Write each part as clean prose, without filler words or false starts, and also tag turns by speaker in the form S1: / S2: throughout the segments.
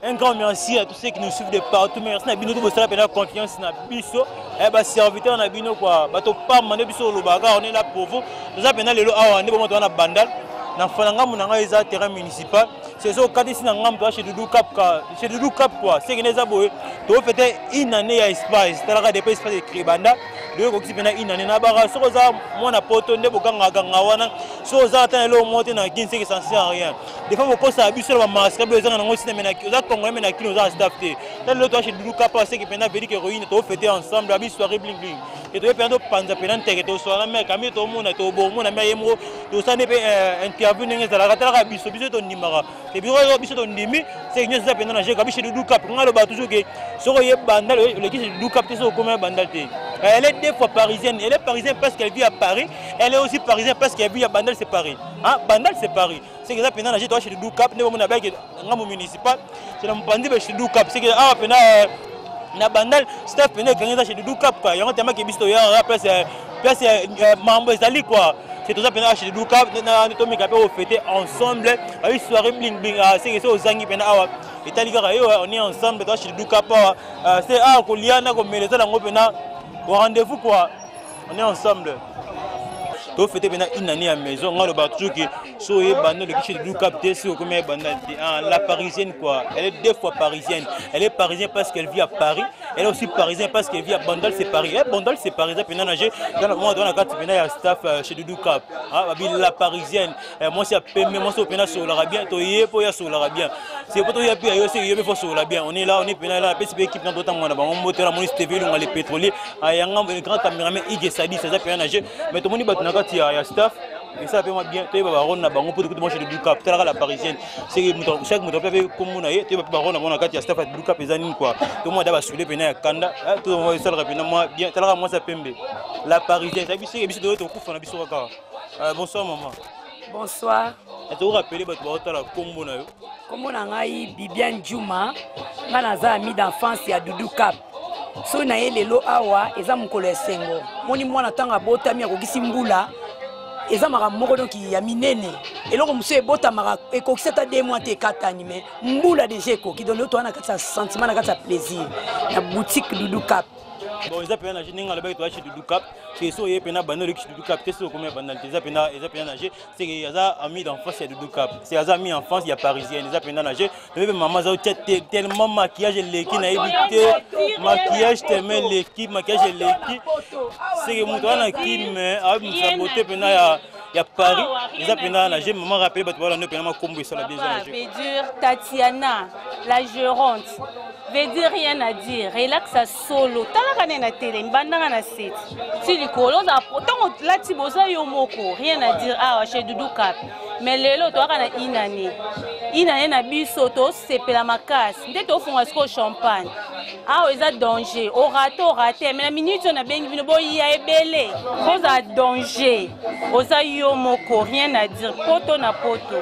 S1: Un grand merci à tous ceux qui nous suivent de partout. Merci à Bino de la confiance na biso. Eh ben serviteur na Bino quoi. Bato pas mané biso le bagarre, on est là pour vous. Nous avons le lo awa ndebo moto na bandal. Na falanga munanga eza terrain municipal. C'est ça au cas ici na ngam to chez Doudou Cap quoi. Chez Doudou Cap quoi. C'est que les aboye. To fêter une année à espace. Tala des espace de Kribanda. Le ko kipena une année na bara. So za mona poto ndebo ganga ganga wana. So za tan lo monter na kin c'est que ça sert à rien. Des fois ko sa biso la masque besoin na ngosi na mena. Za kongo mena kilo za staff te. Tel le to chez Doudou Cap c'est que pena veli que ruine to fêter ensemble la soirée bling bling. Et to perdre panza pena teke to so na me kami to mona to bo mona me yemo to sa ne pe interview nenge za la ratala biso biso to nimara. Et puis biso to ndimi c'est que nous ça pena na je kabi chez Doudou Cap ngalo ba toujours que so ye bandal le qui chez Doudou Cap te so comme bandal te. Elle est deux fois parisienne. Elle est parisienne parce qu'elle vit à Paris. Elle est aussi parisienne parce qu'elle vit à Bandal, c'est Paris. Hein? Bandal, c'est Paris. C'est que ça, pendant j'ai toi chez Doudou Cap, nous avons un municipal. C'est le bandit chez Doudou Cap. C'est que ah pendant na Bandal, c'est pendant quand ça chez Doudou Cap quoi. Il y a un thème qui est bisto ya place membre Zali quoi. C'est tout ça pendant chez Doudou Cap. Nous tombe capé au fêter ensemble. Avec soirée bling bling. C'est que c'est aux Zangi pendant et on est ensemble toi chez Doudou Cap. C'est ah Koliana comme les autres pendant au rendez-vous quoi, on est ensemble. Tu fais une année à la maison, on a le bateau qui est bandé le guichet de Doudou Cap, la parisienne quoi, elle est deux fois parisienne. Elle est parisienne parce qu'elle vit à Paris, elle est aussi parisienne parce qu'elle vit à Bandal, c'est Paris. Et Bandal c'est parisien, puis nager dans le monde dans la carte, il y a un staff chez Doudou Cap. La parisienne, moi c'est moi c'est sur l'arabien, toi y est pour y sur l'arabien. C'est pas toi y a plus ailleurs, c'est y a sur l'arabien. On est là, la petite équipe dans d'autres mois, on monte la Monis TV, on a les pétroliers, il y a un grand caméraman Ige Sadi, c'est ça puis nager, mais tout le monde il y a staff et ça fait moi bien tu vas baron na bango pour tout moi chez Doudou Cap tala la parisienne c'est que chaque moto peut comme on a tu vas baron na bon na ya staff à Doudou Cap ezani quoi tout le monde va soulever pena ya kanda tout le monde ça rapidement moi bien tala moi ça pembe la parisienne ça biso biso de ko na biso ka bonsoir maman.
S2: Bonsoir.
S1: Et tu rappelles bato ba tala kombo na yo
S2: kombo na ngai Bibiane Djouma ngana za ami d'enfance ya Doudou Cap. So na ye lelo awa eza mukolo esengo moni mwana tanga botami akokisi mbula eza maka moko donc ya minene eloko muso ebota maka ekokisa ta 2 mois te katani mais mbula déjà ekoki donc to ana kata sentiment na kata plaisir na boutique Doudou Cap.
S1: Bon, ils appellent nager n'inga là-bas chez Doudou Cap. C'est ça, il y a pena banal chez Doudou Cap. C'est ça comme banal. Ils appellent nager. C'est qu'il y a amis d'enfance chez Doudou Cap. C'est des amis enfance, il y a parisien. Ils appellent nager. Même maman ça tellement maquillage l'équipe n'a évité maquillage tellement l'équipe maquillage l'équipe. C'est que mon toit qui mais avec sa beauté pena il y a Paris. Ils appellent nager. Maman rappelle bah voilà ne pena combo ça la bien nager.
S3: Veut dire Tatiana, la gérante. Veut dire rien à dire. Relax à solo. T'as la télé, bandana na set. Si les colos a pourtant la tibosa yomoko, rien à dire ah chez Doudou Cap. Mais lelo toi kana inane. Inane na bisoto c'est la macasse. Dès to font asco champagne. Ah ils a danger. Au raté mais la minute on a bien venu boy ya ebele. Cause à danger. Oza yomoko, rien à dire. Poto na poto.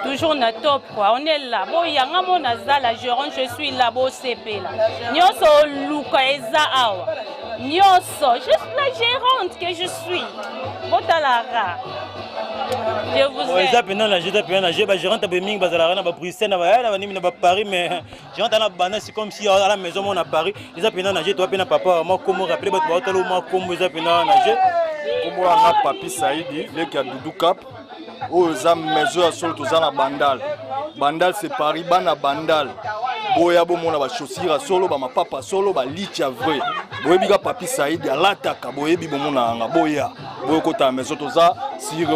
S3: Toujours na top quoi. On est là. Bon yanga mon aza la gérante je suis là beau CP là. Nyoso luka eza awa. Nyoso, je suis la gérante que je suis. Botalara. Je vous aime.
S1: Ça pendant la gérante a besoin bazala na ba Bruxelles na Paris mais gérante na bana c'est comme si à la maison on a Paris. Ils appellent nager toi pena papa moi comment rappeler bato batalo moi comment ils appellent nager.
S4: Comme on Papi Saïdi le qui a Doudou Cap. Oh za maison à sol to za na Bandal. Bandal c'est Paris bana Bandal. Boya bo mona ba chaussures solo ba mapapa solo ba licha vrai. Boye biga Papi Saïdi alataka boye bi bo mona nga boya. Boye ko ta maison to za sur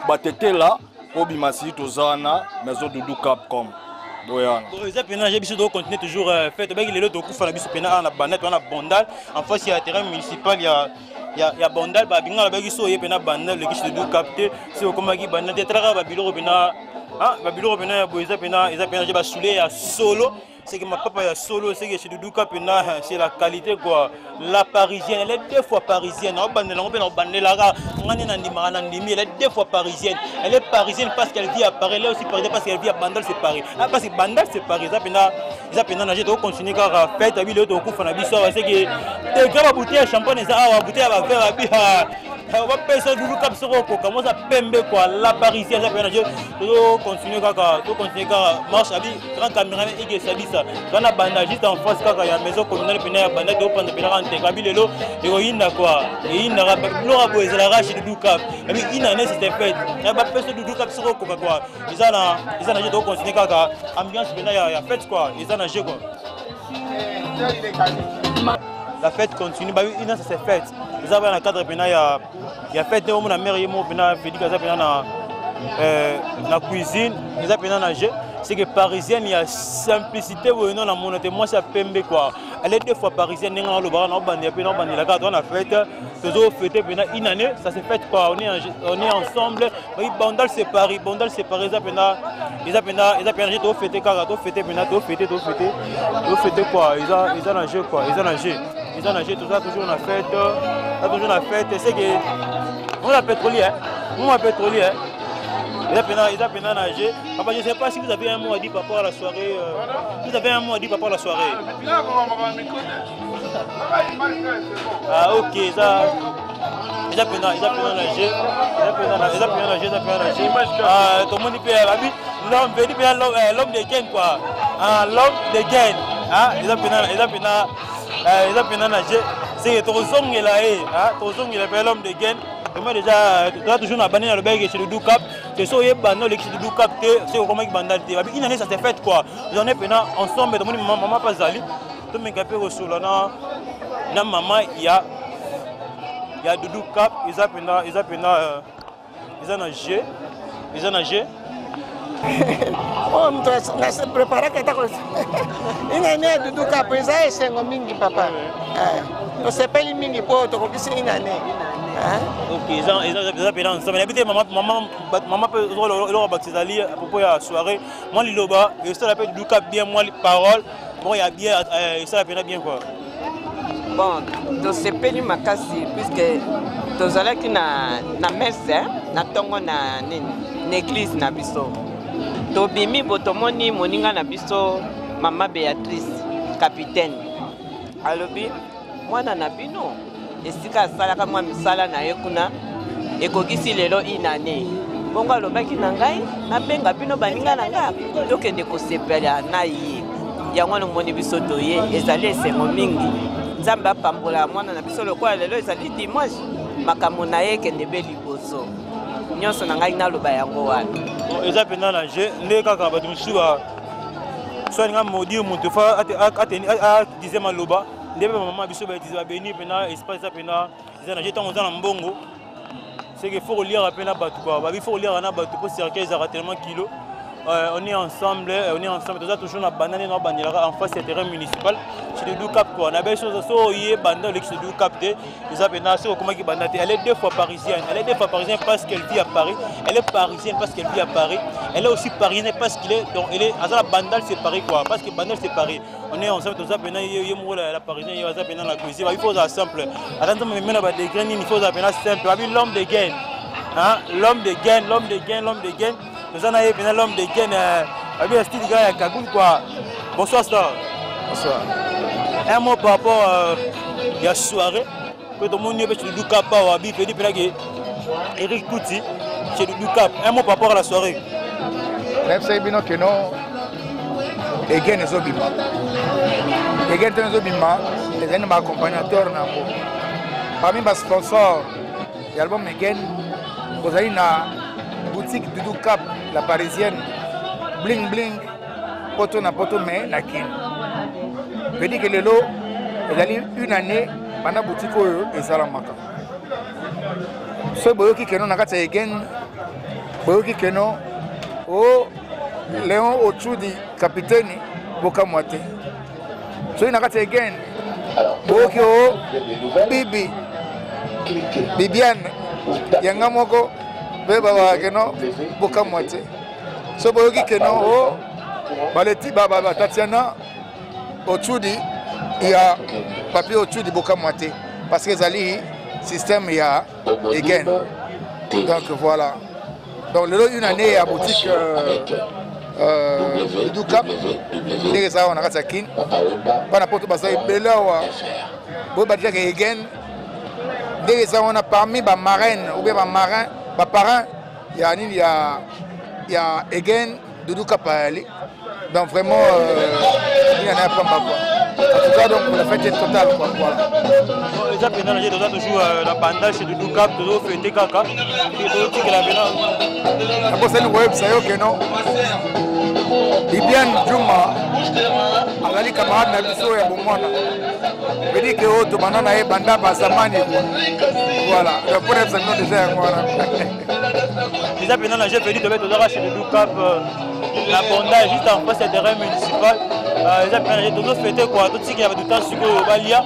S4: batete là obima si to za na maison Doudou Cap comme. Boya.
S1: Ils appellent nager biso doit continuer toujours fait ba il est là to kufa na biso pena na Bandal on a Bandal en face il y a terrain municipal il y a Bandal ba binga ba biso ye pena Bandal le qui se doit capter c'est comme qui Bandal tetra ba biloro pena ah ba biloro pena ya boisa pena ils appellent nager ba souler à solo. C'est que ma papa est solo, c'est que chez Doudou Cap c'est la qualité quoi. La parisienne, elle est deux fois parisienne. Elle est deux fois parisienne. Elle est parisienne parce qu'elle vit à Paris. Elle est aussi parisienne parce qu'elle vit à Bandal, c'est Paris. Ah, parce que Bandal, c'est Paris. Ils appellent nager, ils continuer car fête, ils ont coup c'est que des grandes bouteilles de champagne, ils ont bouteille à verre, va pesa Doudou Cap sera commence à pembe quoi la parisienne ça peut to continuer kaka marche abi grand caméraman et ça dit ça quand la banda juste en face kaka ya maison communale pena ya banda to panda pena ante kabi lelo et oyinda quoi et inda lora bo ezala rache Doudou Cap et puis inane c'était fait et va pesa Doudou Cap sera quoi ils en a to continuer kaka ambiance pena ya fête quoi ils en a jeu quoi la fête continue bah oui ça c'est fête ils avaient un cadre pena il y a fête au na mère yemo pena fait dire ça pena na cuisine ils avaient pena nager c'est que parisienne il y a simplicité ou non la monnaie moi ça pembe quoi elle est deux fois parisienne n'enga le bar na bandi pena bandi la carte on a fête toujours fêter pena une année ça c'est fête quoi on est ensemble oui bandal c'est Paris ça pena ils avaient j'ai tout fêter car tout fêter pena tout fêter quoi ils ont nager quoi ils ont nager tout ça toujours on a fête c'est que on a pétrolier il a peine à nager. Papa, je ne sais pas si vous avez un mot à dire par rapport à la soirée. Ah ok, ça. Il a peine à nager. Tout le monde peut l'homme de gain quoi. L'homme de gain. Il a peine à nager. C'est ton zong il a l'homme de gain. Moi déjà, tu as toujours abandonné le bec chez le Doudou Cap. C'est ça, il y a le chez le Doudou Cap, c'est comment il bandal. Une année, ça s'est fait quoi. J'en ai fait ensemble, maman pas Zali. Tout le monde capé au sol. Na maman, il y a Doudou Cap, ils ont nagé.
S5: Oh, on s'est préparé que une année Doudou Cap, ils ont essayé mingi papa. On s'appelle mingi pour te repousser une année.
S1: Ok, ils ont payé ensemble. Habitez maman peut leur baptiser à propos de la soirée. Moi, Liloba, je sais l'appel du Cap bien, moi, les paroles. Bon, il y a bien, ça l'appelle bien quoi.
S6: Bon, tu sais pas ni makasi puisque tu as qui na messe, na tongo na l'église na biso. Tu bimi botomoni moninga na biso Maman Béatrice, capitaine. Alobi, moi na bino. Esika salaka mwa misala na yekuna ekogisi lelo inane bongo alobaki na ngai nabenga bino baninga na nga tokende kosepela na ye yango nomoni biso toye ezali esengo mingi nzambe apambola mwana na biso lokola lelo ezali dimanche makambo na ye ekende be liboso nyonso na ngai naloba yango wana
S1: eza pena na je nde kaka bato mosusu soaninga modi moto fa dize maloba ndebe maman biso ba utilisé béni pena espace ça pena ils ont tant dans mbongo c'est qu'il faut lire pena bato quoi il faut lire na bato pour cercueil ça tellement kilo on est ensemble tout ça toujours na banane na banira en face du terrain municipal chez le Doudou Cap quoi on a des choses so yé banda le Doudou Cap ils ont pena c'est comment qui banda elle est deux fois parisienne parce qu'elle vit à Paris elle est parisienne parce qu'elle vit à Paris elle est aussi parisienne parce qu'il est donc elle est à la bandal c'est Paris quoi parce que bandal c'est Paris on est ensemble tout ça pena la parisienne il va ça pena la cuisine il faut ça simple attends mais maintenant des graines il faut ça pena simple l'homme de gain l'homme de gain nous en avons bien l'homme de gain avec un style de gars à Kagoul quoi. Bonsoir Star.
S4: Bonsoir.
S1: Un mot par rapport à la soirée que tout le monde est chez le Doudou Cap ou à Bifedi Pélagué Eric Touti chez le Doudou Cap. Un mot par rapport à la soirée.
S7: Même si bien que non les gains ne sont pas les gains ne sont pas les gains accompagnateurs parmi mes sponsors l'album Megan vous avez une boutique Doudou Cap, la parisienne, bling bling, poto na poto mais na kin. Je dis que le lot, il y a une année, pendant la boutique et Salamaka. Ce boyoki que nous n'avons pas été boyoki que nous, oh, Léon Ochudi, capitaine, Boka Moite. Ce qui n'a pas été boyoki oh, Bibi, Bibiane, Yangamoko. Beba keno boka moitié so boyoki keno o baleti baba Tatiana Ochudi ya papier Ochudi boka moitié parce que zali système ya again donc voilà donc le une année à boutique Doudou Cap les ça on a kakin pas n'importe quoi ça bela wa bo badja again Dès que on a parmi les marraines ou bien les marins, les parents, il y a Egen, Doudou Kapali. Donc vraiment, il y en a pas mal. En tout cas, donc la fête est totale. Voilà.
S1: Les apprenants, j'ai toujours la bandage chez Doudou Cap, toujours fêté Kaka.
S7: Après, c'est une web, ça y est, ok, non? Bibiane Djouma, Alali camarade Nabiso et Boumona. Je dis que tu m'en as banda Basamani. Voilà, le problème c'est que nous déjà.
S1: Les apprenants, j'ai fait toujours chez Doudou Cap. La bondage juste en face du terrain municipal. Les apprenants, j'ai toujours fêté quoi. Tout ce qui avait du temps sur le Balia.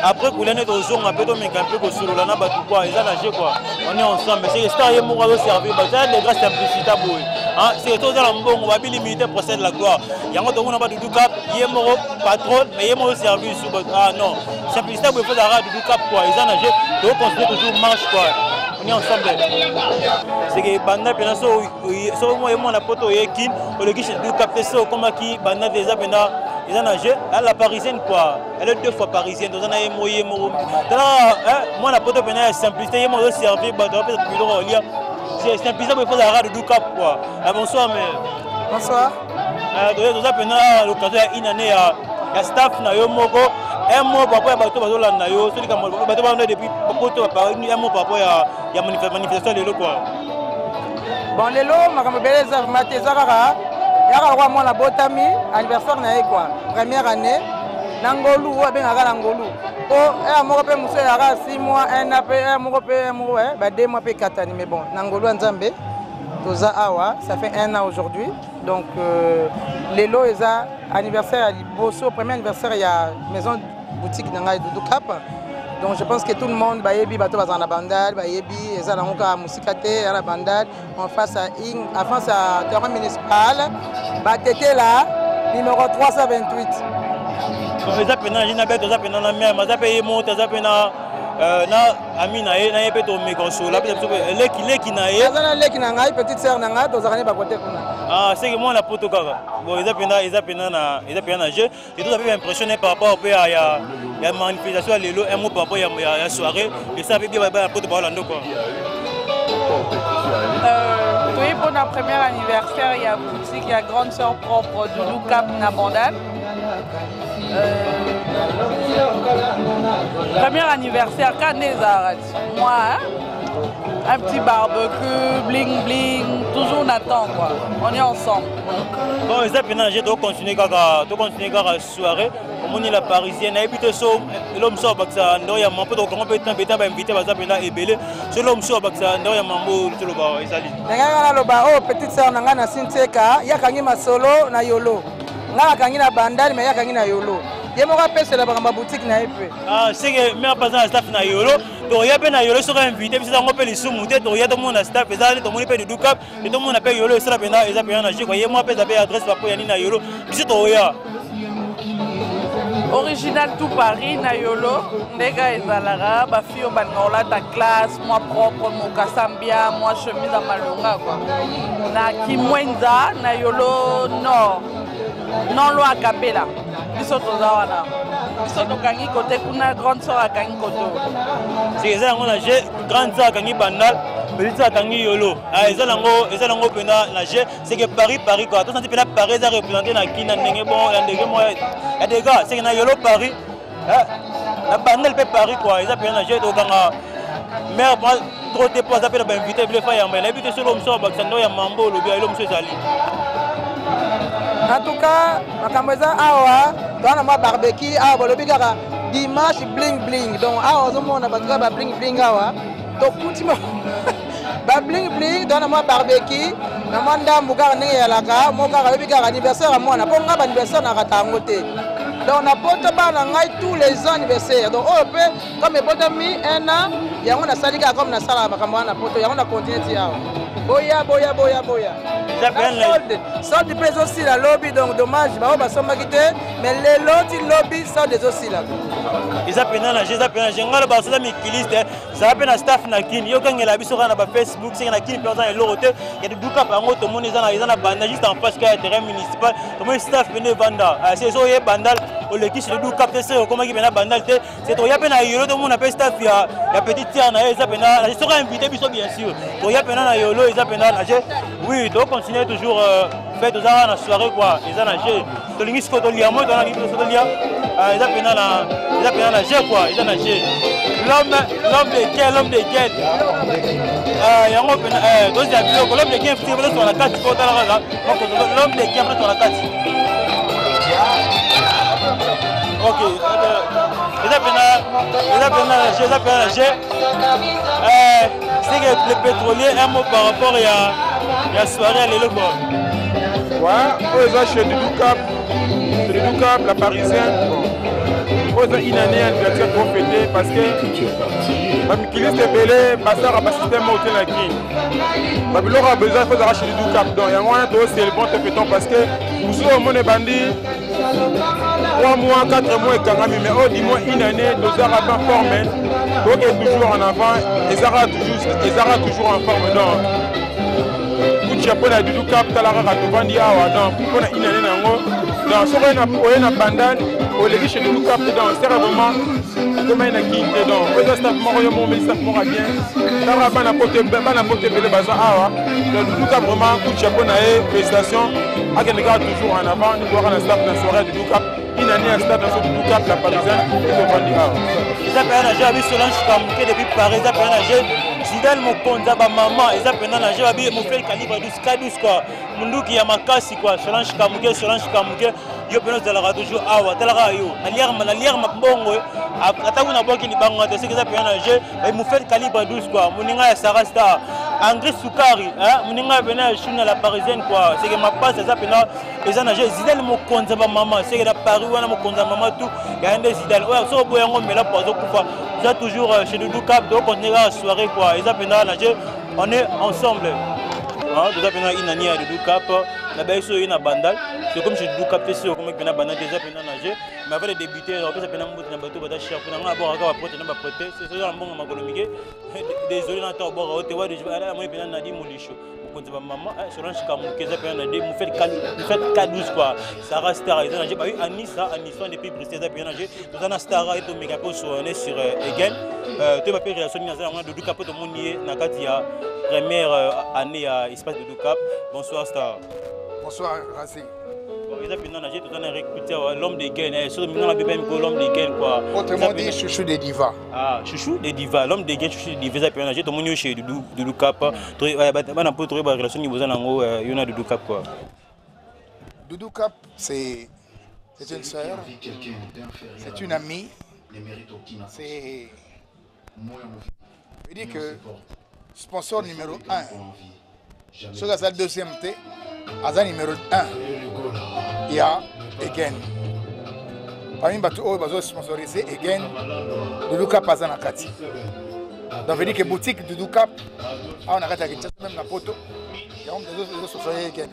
S1: Après, pour l'année de jour, on a peu de mécanisme pour sur l'année, on est ensemble. C'est que ça, il y a mon rôle servi. C'est des grâces simplicité. C'est tout ça, on va limiter le procès de la gloire. Il y a un autre monde du Cap, il y a mon patron, mais il y a mon service. Ah non, simplicité, il faut l'arrêter du Cap. Ils ont nagé, ils doivent continuer toujours marche. On est ensemble. C'est que Banda Penaso, moi et moi, on a poté au Yekin, au Yekin, du Cap, c'est comme qui Banda déjà Benda. Ils ont nagé, la parisienne quoi, elle est 2 fois parisienne, donc on a émoyé moi la pote de simplicité, il m'a servi, c'est simplicité, mais il faut l'arrêter de Cap quoi. Bonsoir, mais.
S8: Bonsoir.
S1: Donc on a l'occasion une année à staff na yo moko, un mois par rapport à bateau bateau là na yo, celui qui a bateau on depuis poteau par un mois par rapport à manifestation de l'eau quoi.
S8: Bon les lots, ma camarade Beleza, Matezara. Il y a un botami anniversaire na quoi première année nangolu ou bien nangolu oh un mois pe muso ya 6 mois un mois pe 2 mois pe 4 ans mais bon nangolu nzambe toza awa ça fait 1 an aujourd'hui donc les lots eza anniversaire à Liboso premier anniversaire il y a maison boutique nanga Doudou Cap. Donc je pense que tout le monde va yebi bato bazana na bandal va yebi eza na ngoka musikate à la bandal en face à terrain municipal batete là numéro 328.
S1: Les apprenants j'ai na beto za pena na mère maza paye monte za pena na amina na yepe to me consola peut-être leki na ye
S8: azana leki na ngai petite sœur na ngai to zakane ba côté kuna.
S1: Ah c'est que moi la poto kaka. Bon les apprenants na jeu et tout a été impressionné par rapport au à il y a une manifestation à l'élo, un mot par rapport à la soirée, et ça veut dire que la porte de Balando quoi.
S9: Oui, pour notre premier anniversaire, il y a boutique, il y a grande sœur propre Doudou Cap Nabandal. Premier anniversaire, quand les arrêts, moi, hein? Un petit barbecue, bling bling, toujours on attend quoi. On est ensemble.
S1: Bon, les apprenants, j'ai continué à la soirée. On est la parisienne, et puis l'homme sort parce que ça y a mon peu de comment peut être invité par ça et belé. C'est l'homme sort parce que ça y a mambo tout le bas et sali.
S8: Nanga lo ba oh petite sœur nanga na Sinteka, ya kangi masolo na yolo. Nga kangi na bandal mais ya kangi na yolo. Ye mo rappelle c'est la boutique na epé.
S1: Ah c'est que mère pas dans staff na yolo. Donc il y a ben yolo sera invité puis ça on peut les sous-monter donc il y a tout le monde na staff et ça tout le monde peut de Doudou Cap et tout le monde appelle yolo sera ben et ça peut en agir quoi. Ye moi peut appeler adresse pour yani na yolo. C'est to ya.
S9: Original tout Paris, Nayolo, Nega et Zalara, Bafio Banola, ta classe, moi propre, mon Kassambia, moi chemise à Malunga quoi. Na Kimwenza, Nayolo, non, non loin à Capella. Biso tozawana. Biso tokangi côté kuna grande sœur à kangi koto.
S1: C'est ça on a j'ai grande sœur kangi bandal. Petit ça kangi yolo. Ah ils ont pena la j'ai c'est que Paris quoi. Tout ça pena Paris ça représenter na kina ndenge bon ndenge moi. Il y a des gars c'est que na yolo Paris. La bandal peut Paris quoi. Ils ont pena j'ai donc mais trop de fois ça peut inviter les femmes mais l'habitude sur l'homme sort parce que ça y a mambo le bien l'homme se sali.
S8: En tout cas, makamboza awa, dans la barbecue, awa bolobi kaka dimanche bling bling. Donc awa ozomona batuka ba bling bling awa. Donc kutima ba bling bling dans la barbecue, na manda mbuka ndenge ya laka, moka lobi kaka anniversaire mwana, po nga ba anniversaire na katango te. Donc on a porté bana ngai tous les anniversaires. Donc oh peu comme porté mi un an, yango na salika comme na sala makambo na poto, yango na continuer ti awa. boya. Solde mpe ezosila lobby, donc dommage bao basombaki te, mais lelo ti lobby solde ezosila.
S1: Eza pena na je, eza pena je ngala basoda mikiliste, ça pena staff na kini. Yo kangela biso kana ba Facebook, c'est na kini pe za elorote, ya de duka pa ngo to moni eza na banda juste en face ka terrain municipal. Comment staff pene vanda. C'est so ye bandal o le kish le duka pe c'est comment ki pena bandal te. C'est to ya pena yolo to mona pe staff ya petit tia na eza pena. Je serai invité biso bien sûr. To ya pena na yolo eza pena na je. Oui, donc continuer toujours fait aux arts na soirée quoi. Eza na je. To lingi sko to liamo to na libo to lia. Eza pena na je quoi. Eza na je. L'homme de guerre. Yango pena donc ya biloko l'homme de guerre c'est vraiment sur la carte pour ta la l'homme de guerre sur la carte. OK. Eza pena na je. C'est que le pétrolier un mot par rapport à la soirée à l'élo quoi.
S10: Ouais, on est chez Doudou Cap, la Parisienne. On a une année anniversaire pour fêter parce que Bamikiliste est belé, Bassar a pas système au Ténaki. Babylon a besoin de faire chez Doudou Cap. Donc il y a moyen de c'est le bon fêton parce que nous sommes au bandit 3 mois, 4 mois et Kangami, mais au dis-moi une année, nous avons pas formé. Donc il est toujours en avant, et Zara toujours en forme. Donc, chapeau na Doudou Cap, talara katobandi awa donc pour une année nango donc so na bandane au les chez Doudou Cap donc c'est vraiment comme na kinte donc au staff moko yo mo staff moko bien tara bana pote bele baza awa donc Doudou Cap vraiment coup chapeau na prestation akeneka toujours en avant ni voir na staff na soirée Doudou Cap une année à stade dans Doudou Cap la Parisienne et tobandi awa
S1: ça peut na jabi Solange Kamuke depuis Paris ça peut na Zidane Mokonza ba maman eza pena na je babi mo fait calibre 12 quoi munduki ya makasi quoi Solange Kamuke yo pena zala toujours awa talaka yo na lier mabongo ata kuna boki ni bango te c'est que ça pena na je mo fait calibre 12 quoi muninga ya Sarah Star André Soukari hein muninga pena chuna la Parisienne quoi c'est que ma passe ça pena eza na je Zidane Mokonza ba maman c'est que la Paris wana Mokonza maman tout ya ende Zidane ouais so boyango mela pozo kufa ça toujours chez Doudou Cap donc on est là soirée quoi on est ensemble. Nous avons une année à Doudou Cap, nous avons bandal. C'est comme chez Doudou Cap, c'est comme une bandal déjà nager. Mais avant de débuter, on peut s'appeler un bateau, on va chercher un abord à prêter, on va prêter. C'est ça un bon macolomique. Désolé, on a un bord à haute voix, je vais aller à Nadi Moulicho. Maman, Solange Kamuke, vous faites 4-12 quoi. Sarah Star, j'ai pas eu Anissa depuis Bruxelles, nous avons Star et tout Megapo sur Egen. Tu vas faire relation de Doudou Cap, tout le monde est dans la première année à Espace Doudou Cap. Bonsoir Star.
S7: Bonsoir Racing.
S1: L'homme des gains, l'homme des gains quoi.
S7: Autrement dit, chouchou des divas.
S1: Ah, chouchou des divas, l'homme des gains, chouchou des divas. J'ai tout le monde chez Doudou Cap. Tu as une relation niveau de Doudou Cap quoi.
S7: Doudou Cap, c'est une sœur, c'est une amie. C'est. Je veux dire que sponsor numéro 1. Sur la salle deuxième T, Azan numéro 1, il y a Egen. Parmi les gens sponsorisés, Egen, Doudou Cap Azan Akati. Donc, je veux dire que boutique Doudou Cap, on a même la photo, il y a des autres sponsorisés Egen.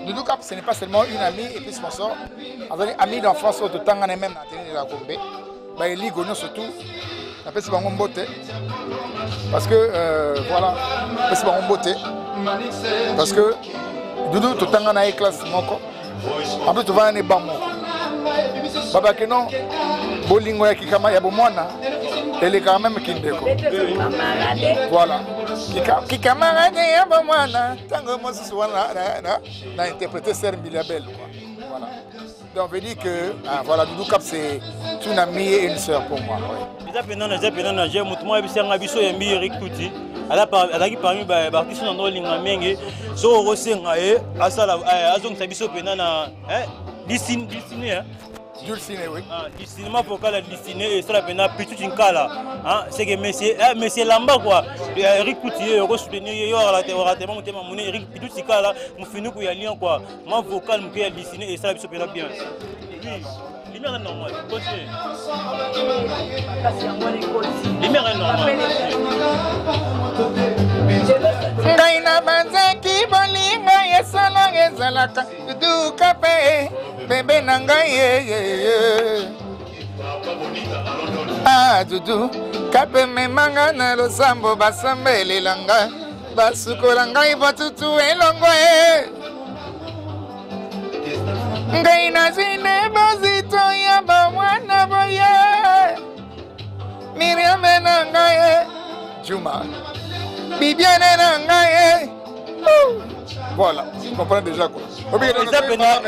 S7: Doudou Cap, ce n'est pas seulement une amie et puis sponsor, amie d'enfance, autant on est même dans la Gombe. Il y a surtout. C'est un beauté parce que voilà c'est un beauté parce que Doudou tout le temps on a une classe moko en plus tu vas aller bas moko baba que non bolingo ya kikama ya bomwana elle est quand même kindeko voilà kikama ya bomwana tango moi ce soir na interprété Serre Bilabel quoi voilà. Donc on veut dire que voilà, Doudou Cap c'est une amie et une sœur pour moi. Dulciné, oui.
S1: Du cinéma vocal à destiné et ça la peine petit incala. C'est que monsieur Lamba quoi. Eric Coutier, on soutenir yo la tellement on tellement monnaie Eric petit incala, on finit pour y aller quoi. Moi vocal me destiné et ça la peine bien. Oui. lumière est normale. Continue. Lumière est normale.
S7: Ngai na banzaki bolingo yesala ezalaka duka pe bebe na ngai ah dudu kape memanga na losambo basambelela ngai basukola ngai batutu elongo ngai na zine bazito ya bamwana boye Miriam na ngai Juma Bibiane na ngai voilà, tu comprends déjà quoi.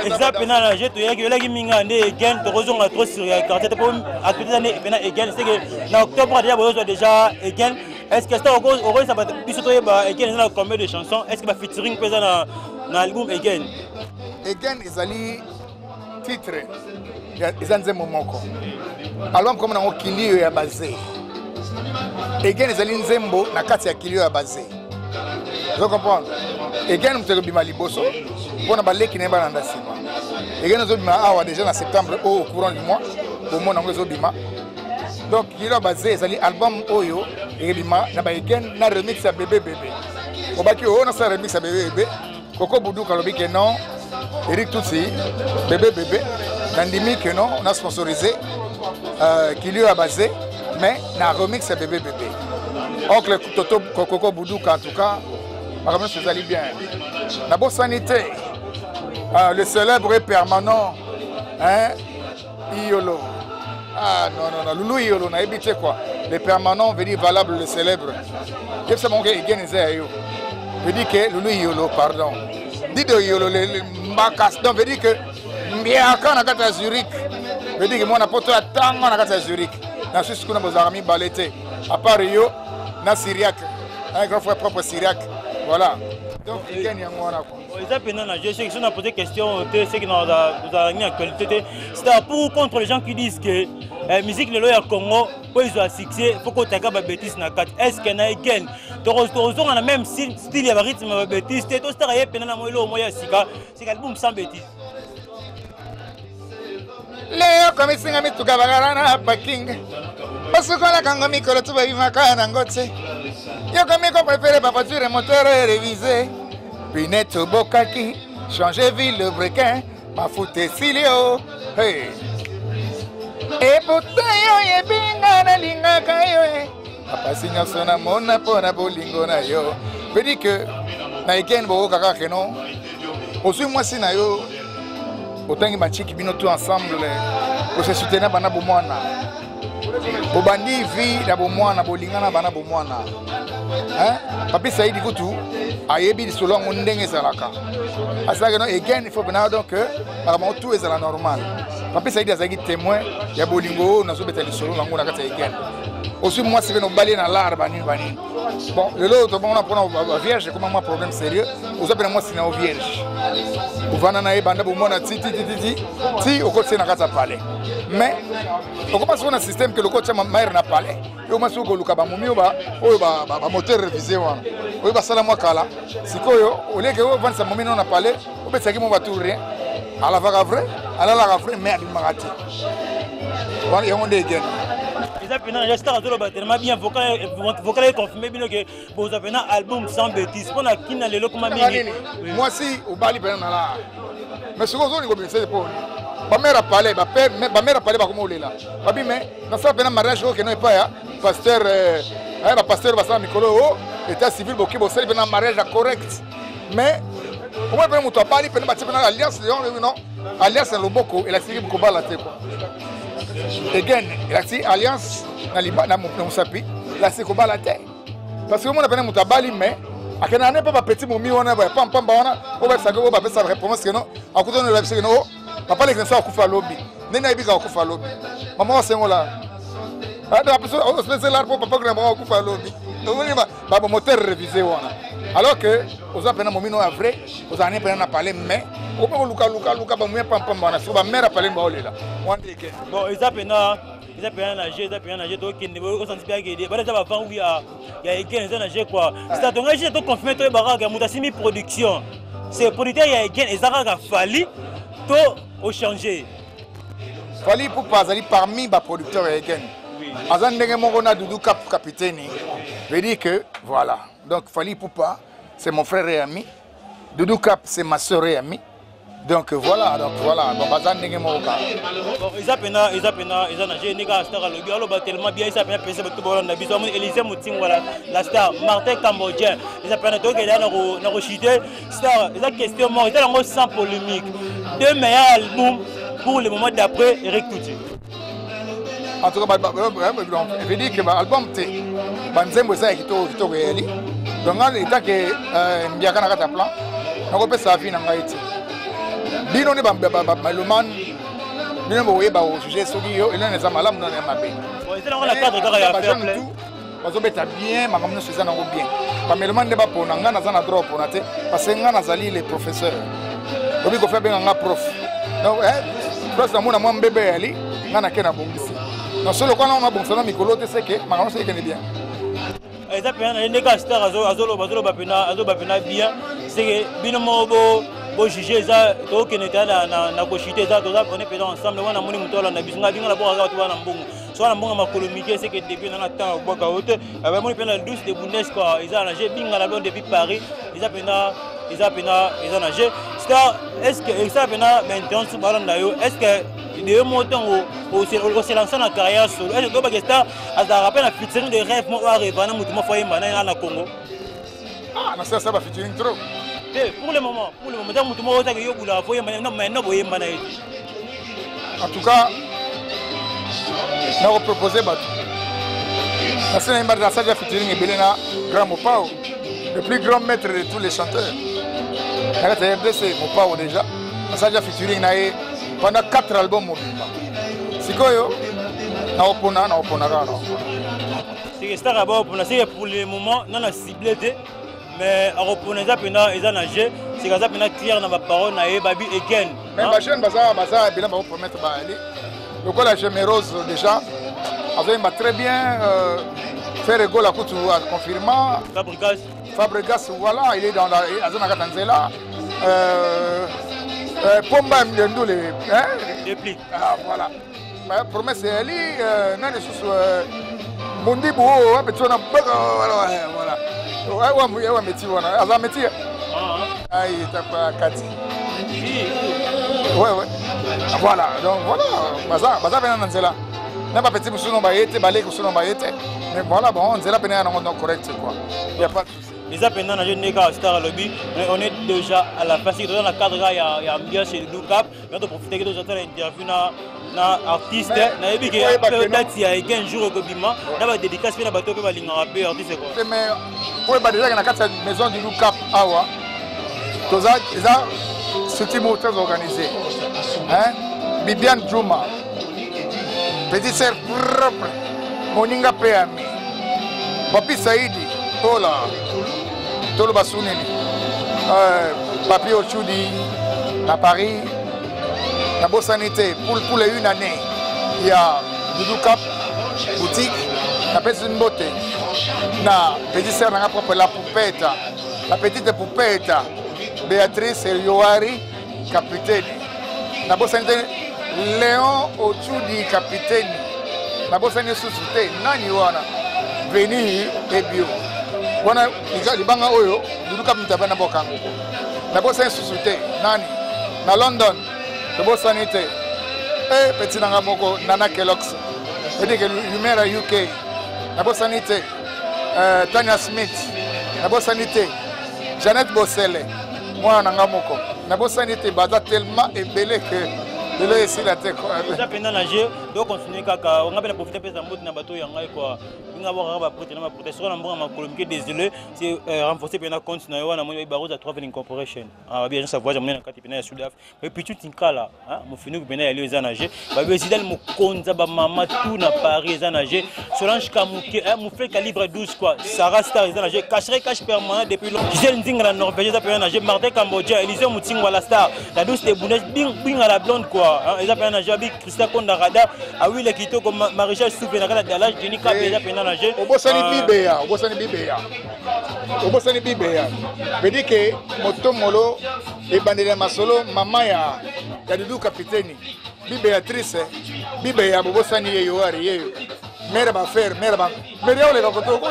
S1: Exactement, j'ai tout dit que minga ne Egen to raison à trop sur la carte pour à toutes les années Egen c'est que en octobre déjà Egen est-ce que ça au ça va plutôt Egen dans combien de chansons est-ce que va featuring présent dans l'album Egen
S7: ezali titre ezanze momoko album comme na kilio ya basé Egen ezali nzembo na kati ya kilio ya basé. Vous comprenez? Egen nous avons bima liboso pour na baleki na bana ndasima. Egen nous bima awa déjà en septembre au courant du mois au mois na nous bima. Donc il a basé ezali album oyo et bima na ba Egen na remix ya bébé bébé. Obaki o na sa remix ya bébé bébé. Koko Boudou kalobi que non. Eric Tutsi bébé bébé. Nandimi que non, on a sponsorisé qui lui a basé mais na remix ya bébé bébé. Oncle Toto Koko Boudou en tout cas Madame, vous allez bien. La bonne sanité, le célèbre et permanent, hein, Iolo. Ah non, non, non, Loulou Iolo, on a évité quoi. Le permanent veut dire valable, le célèbre. Qu'est-ce que c'est mon gars, il gagne ça, yo. Veut dire que Loulou Iolo, pardon. Dit de Iolo, le Mbacas, donc veut dire que Mbiaka n'a qu'à Zurich. Veut dire que moi, on a pas tout à temps, on a qu'à Zurich. Dans ce qu'on a besoin de balété. À part Rio, na Syriac, un grand frère propre Syriac. Voilà. Donc, il gagne en moi.
S1: Je sais que si on a posé des questions, c'est que nous avons mis en qualité. C'est pour ou contre les gens qui disent que la musique de l'Oya Congo, pour qu'ils soient succès, il faut qu'on ait des bêtises. Est-ce qu'il y a Egen? On a le même style, il y a un rythme de bêtises. C'est tout ça, c'est un album sans bêtises.
S7: Léo, comme si on a mis tout le parking. Parce que la Kangomi, que le tout va y marquer dans Gotte. Yo comme qu'on préfère pas voiture et moteur révisé. Pinette Bokaki, changer ville le brequin, ma fouté Silio. Hey. Et pourtant yo ye binga na linga kayo. Papa signa sona mona pona bolingo na yo. Veut dire que na Egen bo kaka keno. Aussi moi si na yo autant que chiki bino tout ensemble pour se soutenir bana bo mwana. Bobandi vie na bo mwana bolingana bana bo mwana. Hein? Papi Saïdi Koutou a yebi solo mon ndenge zalaka. Asaka no Egen il faut bien donc que vraiment tout est à la normale. Papi Saïdi azaki témoin ya bolingo na zo betali solo nango na kata Egen. Aussi moi c'est no balé na lar bani. Bon, le lot bon on a pour vierge comme moi problème sérieux. Vous avez moi c'est na vierge. Uvana na ebanda bo mona ti au côté na kata palais. Mais on commence on a système que le coach mère na palais. Et au moins sur Goluka ba mumio ba moteur révisé wa. Oyo ba sala moi kala. Sikoyo au lieu que on vend sa mumio na palais, on peut saki mon bateau rien. À la vague vrai, à la vrai mais il m'a raté. Voilà, et on est Egen.
S1: J'espère que vous avez bien vocal confirmé que vous avez un album sans bêtises. Pour la qui n'a le local
S7: moi si au Bali ben là. Mais ce qu'on dit comme c'est pour ma mère a parlé, ma mère a parlé pas comme on est là. Papi mais dans ça ben mariage que non pas pasteur pasteur Bassa Mikolo état civil boki bo c'est ben mariage correct. Mais comment ben muto parler ben ba ben alliance non alliance le boko et la série beaucoup la tête quoi. Egen, la alliance na Moussapi, la c'est qu'on bat la tête. Parce que moi on a muto bali mais à quel année pas petit momi on a pam on va ça go ba ça réponse que non à côté de la que non papa les gens akufa lobby nena ibika akufa lobby maman c'est là ada personne on se là pour papa que maman akufa lobby donc ba moteur révisé wana alors que aux appena momino a vrai aux années pena parler mais on peut luka ba moya pam wana so ba mère parler ba olela
S1: bon ils appena nager donc qui ne veut sentir bien que ba déjà avant oui il y a Egen ça nager quoi c'est donc nager donc confirmer toi baraga mutasimi production c'est producteur il y a Egen ezaka fali to au changer
S7: Fali Poupa azali parmi les producteurs Egen. Azan ndenge moko na Doudou Cap capitaine. Veut dire que voilà. Donc Fali Poupa c'est mon frère et ami. Doudou Cap c'est ma soeur et amie. Donc voilà, donc bazan ndenge moko.
S1: Bon, ils ont j'ai néga star le gars là tellement bien ils appellent PC tout bon na biso Élisée Mouting voilà la star Martin Cambodgien. Ils appellent to que là na rochité star, la question mort, c'est un sans polémique. Deux meilleurs albums pour le moment d'après Eric Touti.
S7: En tout cas, je veux dire que l'album est Banzembo ça qui est réel. Donc l'état que Mbiaka na kata plan, on peut sa vie na ngaiti. Bino ni maluman, bino boye ba au sujet sogiyo, il en a malam na mabe.
S1: Bon, c'est dans la cadre quand il y a faire plein.
S7: Bazo beta bien, makamno seza na bien. Ba maluman ne ba pona nga na za na drop na te, parce que nga na zali les professeurs. Obi ko faire bien nga prof. Donc prof na mona mwa mbebe ali, nga na kena bongisi. Non solo quand on a bon ça na mikolo te c'est que makamno c'est que bien.
S1: Eza pena les gars star azolo bapena bien, c'est que bino mobo bo juger ça to que n'était na kochiter ça to ça on est pédant ensemble on a moni mutola na bisunga binga la boka to na mbongo so na mbongo makolomique c'est que depuis na temps boka haute aba moni pena douce de Bundes quoi ils ont nagé binga la depuis Paris ils a nagé star est-ce que ça pena maintenant sur ballon d'ailleurs est-ce que de montant au se lancer dans carrière solo est-ce que ba star a rappelé la featuring de rêve mo wa rêve na mutu mo foyer mbana na Congo
S7: ah na ça va featuring trop.
S1: Pour le moment, dans tout le monde,
S7: en tout cas, nous proposé la saga featuring et Belena Grand Mopao, le plus grand maître de tous les chanteurs. C'est Mopao déjà. La saga featuring pendant 4 albums mobiles. C'est quoi na opona.
S1: C'est star d'abord pour le moment, non a ciblé. Mais en reprenant ça, ils ont nagé. C'est comme ça que clair dans ma parole, na babi again.
S7: Mais ma chaîne baza bien va promettre ba aller. Le col la générose déjà. Avait m'a très bien fait rigolo à coutu à confirmant. Fabregas voilà, il est dans la zone Katanzela. Pomba Mdendo les
S1: réplique.
S7: Ah voilà. Ma promesse est ali nani sous Mundi bo petona voilà. Ouais, métier, voilà. Métier. Ah, il est pas Kati. Ouais. Voilà, donc voilà. Baza vient dans là. N'a pas petit pour son baïete, balai pour son baïete. Mais voilà, bon, on est là, on correct, quoi. Il n'y a pas de souci.
S1: Les appels dans la jeune néga Star Lobby, on est déjà à la fin. Dans la cadre, il y a bien chez Doudou Cap. On va profiter de notre interview na artiste. Na yebi que peut-être il y a 15 jours que bima. Na ba dédicace na bato pe ba linga rapper artiste quoi.
S7: Mais pour ba déjà na quatre maison du Doudou Cap awa. Toza eza ce type de très organisé. Hein? Bibiane Juma. Petit sœur propre. Moninga Péami. Papi Saïdi. Oh là. Tolo Basouneni. Papi Ochudi. À Paris. La bonne sanité. Pour les une année. Il y a Doudou Cap. Boutique. La petite beauté. Na petit sœur n'a propre la poupette. La petite poupette. Béatrice Yoari. Capitaine. La bonne sanité. Léon Ochudi. Capitaine. La bonne sanité sous-souté. Nani wana. Veni et bio. Wana libanga oyo Doudou Cap mtabana bokango. Na bossa sous-souté nani na London. Na bossa sanité. Petit nanga moko Nana Kellogg's. C'est que Lumera UK. Na bossa sanité. Tanya Smith. Na bossa sanité. Janet Bossele. Moi nanga moko. Na bossa sanité baza tellement ébélé que de ici la tête quoi.
S1: Ça pendant la jeu donc continuer kaka on va profiter de ça na bateau yanga quoi. Nga ba ba protéiner ma protection na mbonga makolomique désolé c'est renforcer pendant compte na yo na mo baroza 3 incorporation. Ah bien ça voit jamais na kati pena ya Sudaf. Mais puis tout inkala hein mo fini ko pena ya lio zanager. Ba président mo konza ba mama tout na Paris zanager. Solange Kamuke mo fait calibre 12 quoi. Sarah Star zanager cache permanent depuis longtemps. Gisèle Ndinga la Norvège za pena nager Martin Cambodgien Élisée Mouting wala Star. La douce de Bundes bing à la blonde quoi. Ils appellent un Jabi Christa Kondarada à oui les quito comme Maréchal Souffle dans la l'âge Jenny Cap ils appellent un nager
S7: au Bossani Bibéa veut dire que moto molo et bandela masolo mama ya ya Dudu capitaine bi Béatrice bi ya bobo sani yeyo ari yeyo mère ba faire mère ba mais ya ole ka koto ko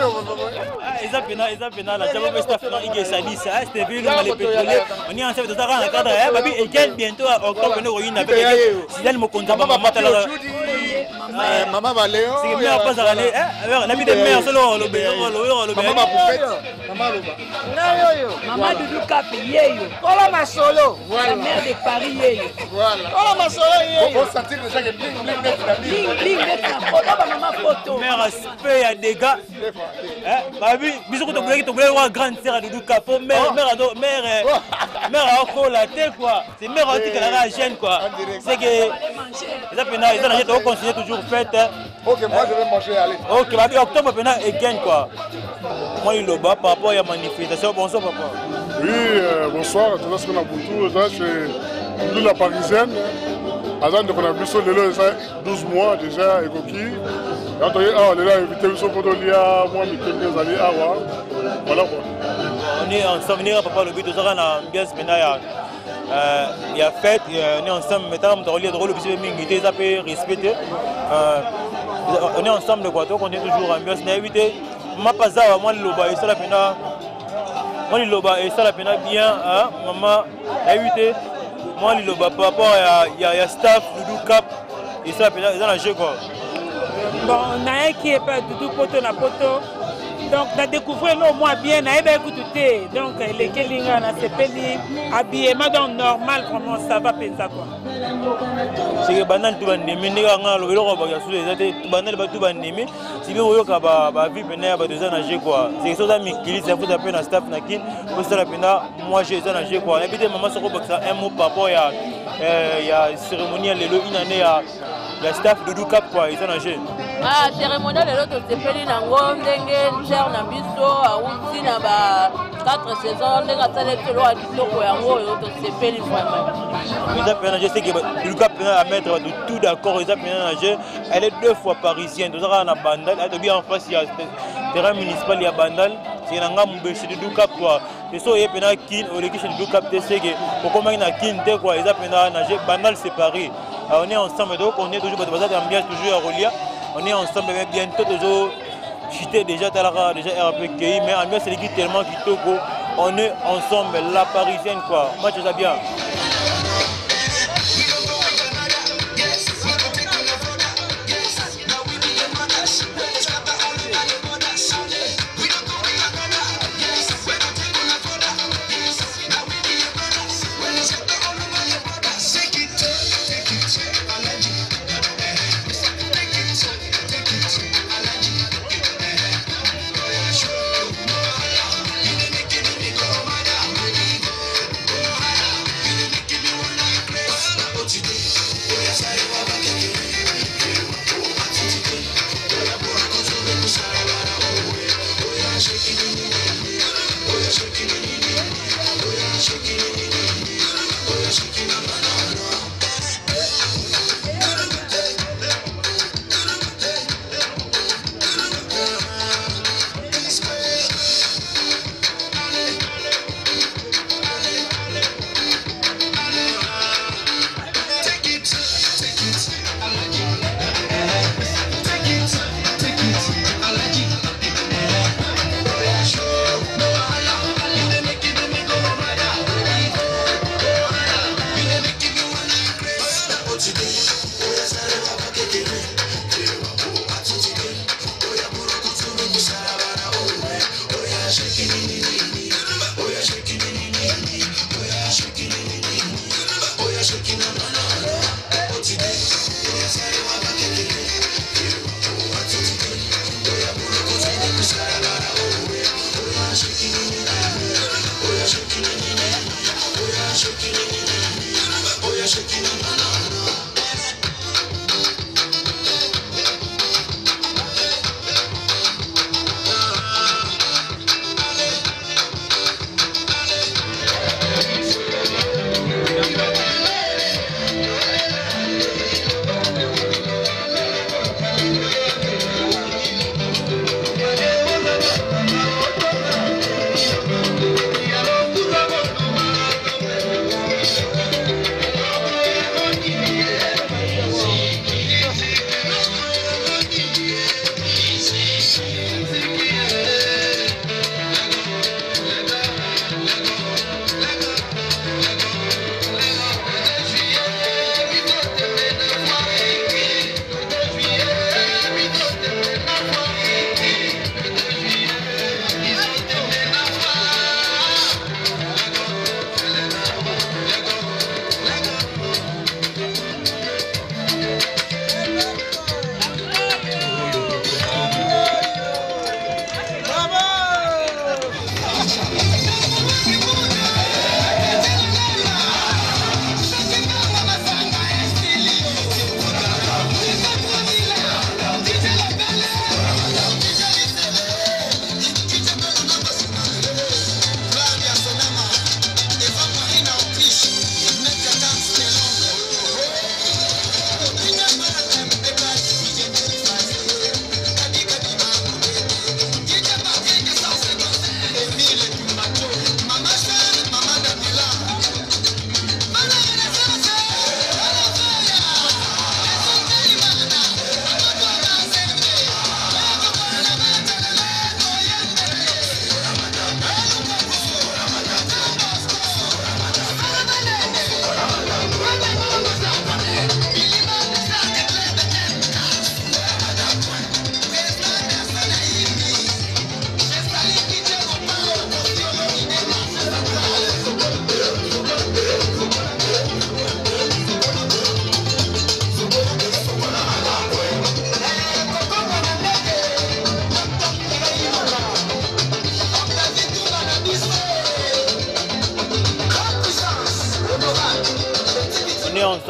S1: eza pena la jabo besta fina ige salisa c'était vu le pétrolier on est ensemble de ça dans cadre babi et quel bientôt octobre no yina avec Zidane Mokonza maman tala
S7: maman va Léon
S1: c'est mère pas ça alors la vie de mère solo le
S7: maman va poupette maman loba
S2: Maman Doudou Cap yeyo
S5: Voilà ma solo.
S2: la mère de Paris yeyo
S7: voilà
S5: Voilà ma solo.
S7: on sentir déjà que bling bling net la
S2: bling net na photo ba maman photo
S1: mère aspect ya dégâts babi biso ko to boulé grande sœur à Doudou Cap mère encore la tête quoi c'est mère antique la jeune quoi c'est que ça pena ils ont continuer toujours fête
S7: ok moi je vais manger allez
S1: ok babi octobre pena et gagne quoi moi il loba par rapport à manifestation bonsoir papa
S11: oui bonsoir tout ce qu'on a pour ça c'est nous la parisienne avant de qu'on a vu sur le 12 mois déjà et coquille quand on est là invité sur Podolia moi mes amis voilà quoi
S1: on est ensemble papa le but de ça on a bien pena il y a fête on est ensemble maintenant on doit drôle puis mingi des appels respecter on est ensemble quoi donc on est toujours ambiance invité mapaza moi loba et ça la pena moi loba et ça la pena bien maman invité moi loba par rapport il y a staff Doudou Cap et ça la pena dans la jeu quoi
S12: bon na qui est pas Doudou poto na poto donc na découvrir le moi bien na eba écouter donc les kelinga na sepeli habillement donc normal vraiment ça va penser quoi
S1: c'est que banal tout bandemi ndika ngalo biloko ba sulu ezate banal ba tout bandemi si bien oyoka ba vie pena ba deux ans na jeu quoi c'est ça mikili ça faut appeler na staff na kin pour ça la pena moi j'ai ça na jeu quoi habité maman soko baksa un mot par rapport il y a cérémonie lelo une année ya staff Doudou Cap quoi ils sont na jeu
S3: cérémonie lelo to sepeli nango ndenge cher na biso auti na ba 4 saisons ndenge asala tolo a kitoko yango oyo to sepeli vraiment
S1: je sais que Doudou Cap à mettre tout d'accord ils ont jeu elle est 2 fois parisienne tout ça na Bandal elle bien en face il y a terrain municipal il y a Bandal c'est nanga mbéché Doudou Cap quoi et so y pena kin au l'équipe Doudou Cap c'est que pour comment na kin te quoi ils ont na jeu Bandal séparé on est ensemble donc on est toujours dans ambiance toujours à Rolia on est ensemble mais bientôt toujours chité déjà talara déjà RPKI mais ambiance c'est l'équipe tellement kitoko on est ensemble la parisienne quoi match ça bien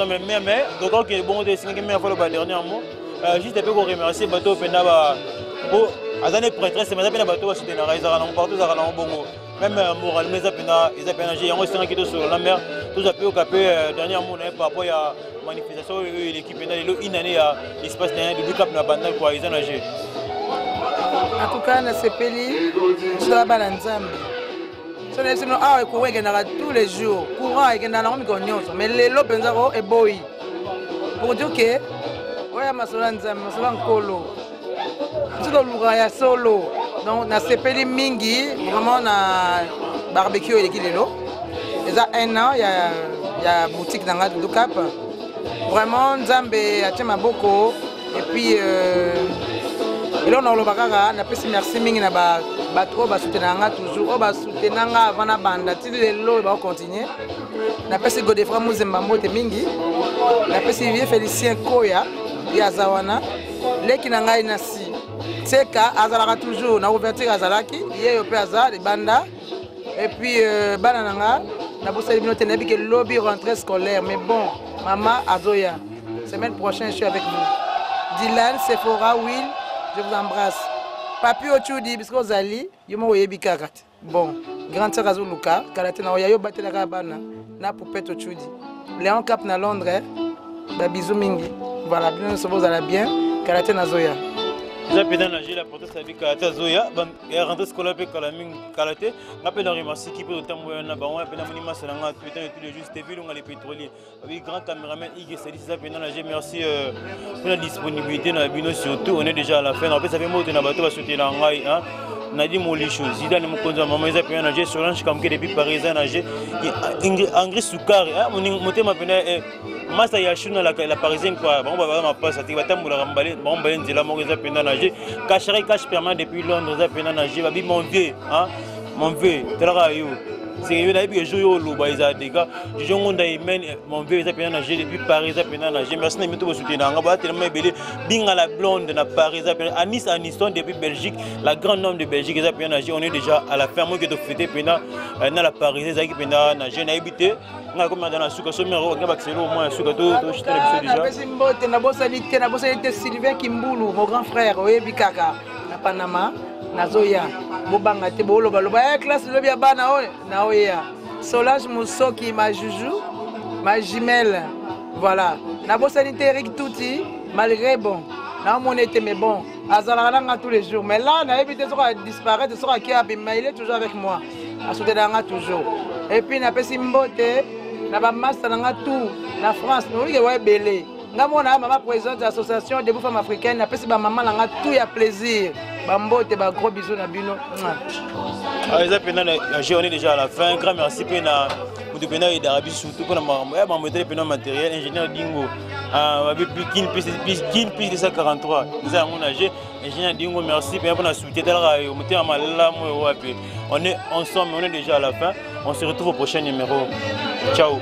S1: ensemble mais donc OK bon de 5e fois le dernier mot juste un peu pour remercier bateau penda pour azane prêtresse mais penda bateau c'était na raisa na partout za na bongo même moral mais ça penda ils appellent j'ai on est qui sur la mer tout ça peut au capé dernier mot par rapport à manifestation l'équipe penda une année à l'espace de Cap na bandal quoi ils ont nagé
S8: en tout cas na sepeli sur la balanzambe so les sinon ah ko wegena tous les jours courant egena na miko nyonso mais lelo penza ko e boy pour dire que oya masola nzambe masola nkolo tiko luka ya solo donc na sepeli mingi vraiment na barbecue eleki lelo eza 1 an ya boutique na Dudu Cap vraiment nzambe atie maboko et puis et là on a le bagage na pesi merci mingi na ba trop ba soutenanga toujours ba soutenanga avant na banda ti lelo ba continuer na pesi Godefroy Muzemba mbote mingi na pesi Vieux Félicien Koya ya zawana leki na ngai na si seka azalaka toujours na ouverture azalaki yeyo pe azali banda et puis bana nanga na bosali bino te nabi ke lobby rentrée scolaire mais bon maman azoya semaine prochaine je suis avec vous Dylan Sephora Will je vous embrasse. Papi Ochudi, parce que vous allez, vous m'avez dit bon, grand sœur Azuluka, Kalate na Oyayo Batela Rabana, na Poupette Ochudi. Léon Cap na Londres, bisous mingi. Voilà, bien vous allez bien, Kalate na Zoya.
S1: J'ai pédé la gile, la proteste avec Kalate Zoya, et rentré scolaire avec Kalate. Rappelle la remercie qui peut autant mourir na baon, appelle la monument Salanga, putain tous les jours, c'était vu on les pétroliers. Avec grand caméraman Iggy Sadi, ça pédé la gile, merci pour la disponibilité dans la bino surtout, on est déjà à la fin. En fait, ça fait mot de na bateau va sauter la ngai, hein. Nadi Molicho, Zidane Mukonza, maman ils appellent nager sur l'ange comme que depuis Paris nager. Engrais Soukar, mon thème appelé Massa Yachuna la parisienne quoi. Bon bah ma passe, ça t'y va tambour la rambalé, bon bah ils la mort ils appellent nager. Cacherai cache permanent depuis Londres ils appellent nager. Babi mon vieux, hein, mon vieux, t'as c'est que là puis jouer au loup ils a des gars. Je joue on d'aimé mon vieux ils appellent nager depuis Paris ils appellent nager. Merci de me tout soutenir. On va tellement belé. Binga la blonde de Paris ils appellent Anis Aniston depuis Belgique, la grande homme de Belgique ils appellent nager. On est déjà à la fin moi que de fêter pendant dans la Paris ils appellent nager na habité. On a comme dans la souka somero on va accéder au moins souka tout je te le déjà.
S8: Merci mbote na bosalite Sylvain Kimbulu mon grand frère oyebi kaka na Panama na Zoya bobanga te boloba loba classe lobi ya bana oyo na oya Solange Moussoki ma joujou ma jumelle voilà na bosalite Eric Touti malgré bon na mon était mais bon azalaka nga tous les jours mais là na évité sera disparaître sera qui a bima il est toujours avec moi à soutenanga toujours et puis na pesi mbote na ba master nga tout na France no oui ouais belé nga mona maman présidente de l'association des femmes africaines na pesi ba maman nga tout ya plaisir ba mbote ba gros bisous na bino
S1: les appels on est déjà à la fin grand merci pena de pena et d'Arabie surtout pour ma modèle pena matériel ingénieur Dingo avec kin plus de 143 nous avons âgé ingénieur Dingo merci pour la soutien on est ensemble on est déjà à la fin on se retrouve au prochain numéro ciao.